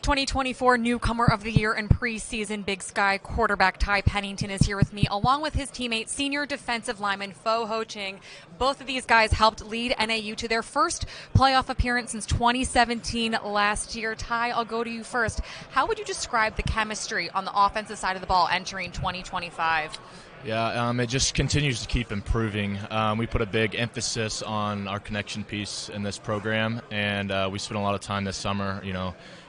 2024 Newcomer of the Year and Preseason Big Sky quarterback Ty Pennington is here with me, along with his teammate, senior defensive lineman Ho Ching. Both of these guys helped lead NAU to their first playoff appearance since 2017 last year. Ty, I'll go to you first. How would you describe the chemistry on the offensive side of the ball entering 2025? Yeah, it just continues to keep improving. We put a big emphasis on our connection piece in this program, and we spent a lot of time this summer,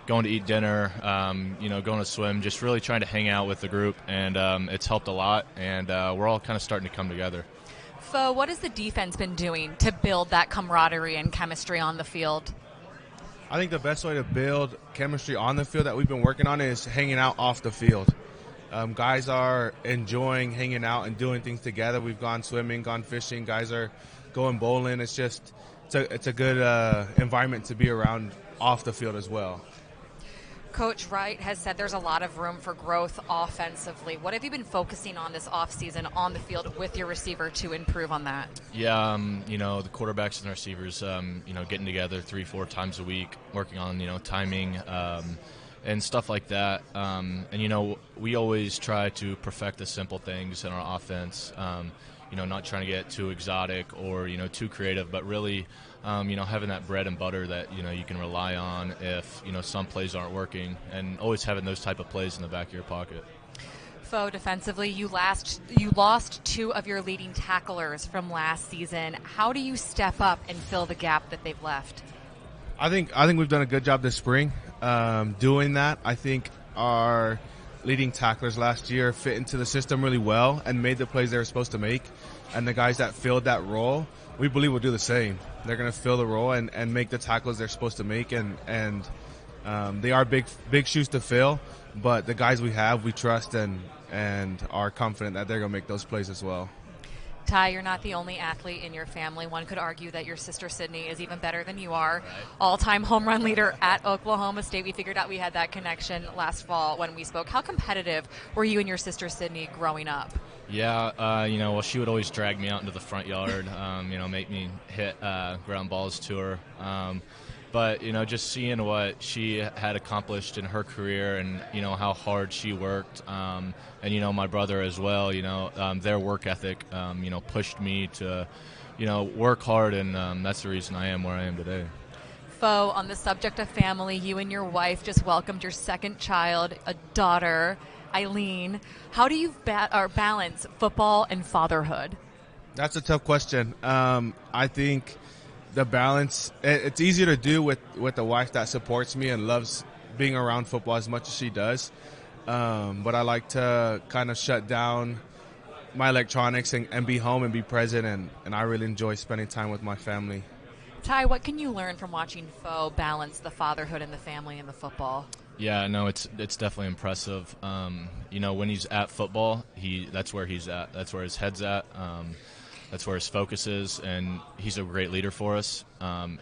going to eat dinner, going to swim, just really trying to hang out with the group, and it's helped a lot, and we're all kind of starting to come together. What has the defense been doing to build that camaraderie and chemistry on the field? I think the best way to build chemistry on the field that we've been working on is hanging out off the field. Guys are enjoying hanging out and doing things together. We've gone swimming, gone fishing. Guys are going bowling. It's a good environment to be around off the field as well. Coach Wright has said there's a lot of room for growth offensively. What have you been focusing on this offseason on the field with your receiver to improve on that? Yeah, the quarterbacks and receivers, getting together 3-4 times a week, working on, timing, and stuff like that. We always try to perfect the simple things in our offense, not trying to get too exotic or, too creative, but really, having that bread and butter that, you can rely on if, some plays aren't working, and always having those type of plays in the back of your pocket. Defensively, you lost two of your leading tacklers from last season. How do you step up and fill the gap that they've left? I think we've done a good job this spring doing that. I think our leading tacklers last year fit into the system really well and made the plays they were supposed to make. And the guys that filled that role, we believe will do the same. They're going to fill the role and make the tackles they're supposed to make. And they are big shoes to fill, but the guys we have, we trust and are confident that they're going to make those plays as well. Ty, you're not the only athlete in your family. One could argue that your sister Sydney is even better than you are. Right. All-time home run leader at Oklahoma State. We figured out we had that connection last fall when we spoke. How competitive were you and your sister Sydney growing up? Yeah, she would always drag me out into the front yard, make me hit ground balls to her. But, just seeing what she had accomplished in her career and, how hard she worked, and, my brother as well, their work ethic, pushed me to, work hard, and that's the reason I am where I am today. On the subject of family, you and your wife just welcomed your second child, a daughter, Eileen. How do you balance football and fatherhood? That's a tough question. I think the balance, it's easier to do with a wife that supports me and loves being around football as much as she does. But I like to kind of shut down my electronics and be home and be present, and I really enjoy spending time with my family. Ty, what can you learn from watching balance the fatherhood and the family and the football? Yeah, no, it's definitely impressive. When he's at football, that's where he's at. That's where his head's at. That's where his focus is, and he's a great leader for us. Then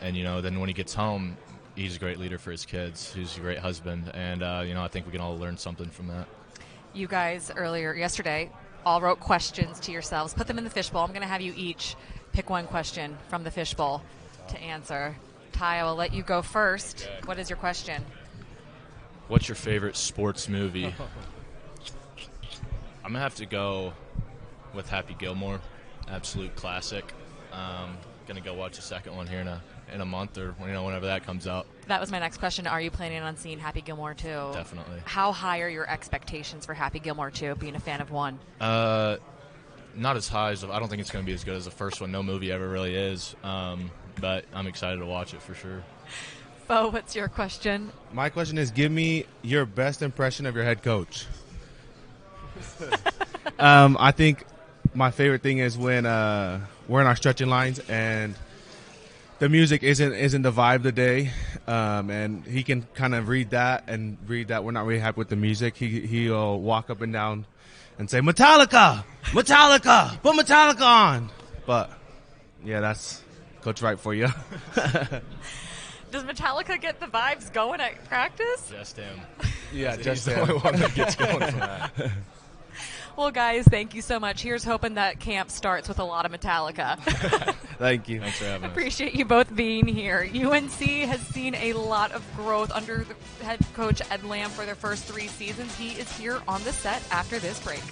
when he gets home, he's a great leader for his kids. He's a great husband, and I think we can all learn something from that. You guys yesterday, all wrote questions to yourselves. Put them in the fishbowl. I'm going to have you each pick one question from the fishbowl to answer. Ty, I will let you go first. Okay. What is your question? What's your favorite sports movie? I'm going to have to go with Happy Gilmore. Absolute classic. Gonna go watch the second one here in a month or whenever that comes out. That was my next question. Are you planning on seeing Happy Gilmore 2? Definitely. How high are your expectations for Happy Gilmore 2, being a fan of 1? Not as high as I don't think it's going to be as good as the first one. No movie ever really is. But I'm excited to watch it for sure. What's your question? My question is, give me your best impression of your head coach. I think my favorite thing is when we're in our stretching lines and the music isn't the vibe of the day, and he can kind of read that we're not really happy with the music. He'll walk up and down and say, Metallica, put Metallica on. But yeah, that's Coach Wright for you. Does Metallica get the vibes going at practice? Just him. Yeah, just him. The only one that gets going from that. Well, guys, thank you so much. Here's hoping that camp starts with a lot of Metallica. Thank you. Thanks for having us. Appreciate you both being here. UNC has seen a lot of growth under the head coach Ed Lamb for their first 3 seasons. He is here on the set after this break.